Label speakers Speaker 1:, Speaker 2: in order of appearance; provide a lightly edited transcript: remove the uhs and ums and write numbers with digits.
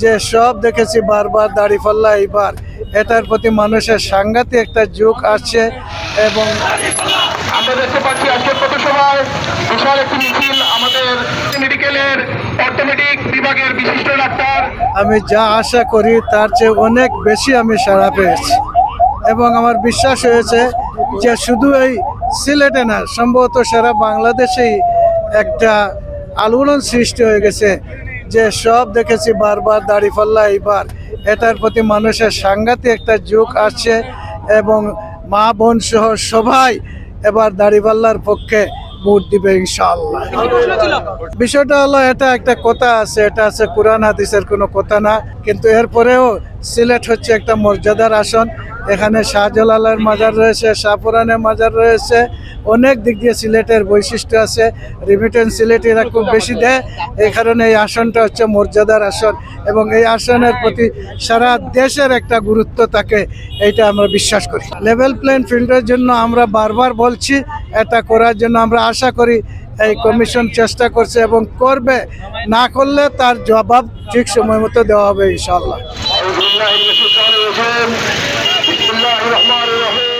Speaker 1: যে সব দেখেছি বারবার দাড়িপাল্লা, এইবার এটার প্রতি মানুষের সাংঘাতিক একটা ঝোঁক আসছে। এবং
Speaker 2: আমরা দেখতে পাচ্ছি আজকের পথসভায় বিশাল একটি মিছিল আমাদের মেডিকেলের অর্থোপেডিক বিভাগের বিশিষ্ট ডাক্তার।
Speaker 1: আমি যা আশা করি তার চেয়ে অনেক বেশি আমি সাড়া পেয়েছি এবং আমার বিশ্বাস হয়েছে যে শুধু এই সিলেটে না, সম্ভবত সারা বাংলাদেশেই একটা আলোড়ন সৃষ্টি হয়ে গেছে। যে সব দেখেছি বারবার দাড়িপাল্লা, এইবার এটার প্রতি মানুষের সাংঘাতিক একটা ঝোঁক আসছে এবং মা বোন সহ সবাই এবার দাড়িপাল্লার পক্ষে ভোট দিবে ইনশাআল্লাহ। বিষয়টা হলো, এটা একটা কথা আছে, এটা আছে কোরআন হাদিসের কোনো কথা না, কিন্তু এরপরেও সিলেট হচ্ছে একটা মর্যাদার আসন। এখানে শাহজালালের মাজার রয়েছে, শাহপুরানের মাজার রয়েছে, অনেক দিক দিয়ে সিলেটের বৈশিষ্ট্য আছে। রিমিটেন্স সিলেটিরা খুব বেশি দেয়, এই কারণে এই আসনটা হচ্ছে মর্যাদার আসন এবং এই আসনের প্রতি সারা দেশের একটা গুরুত্ব থাকে, এইটা আমরা বিশ্বাস করি। লেভেল প্লেইং ফিল্ডের জন্য আমরা বারবার বলছি, এটা করার জন্য আমরা আশা করি এই কমিশন চেষ্টা করছে এবং করবে, না করলে তার জবাব ঠিক সময় মতো দেওয়া হবে ইনশাআল্লাহ।
Speaker 2: বিসমিল্লাহির রহমানির রহিম।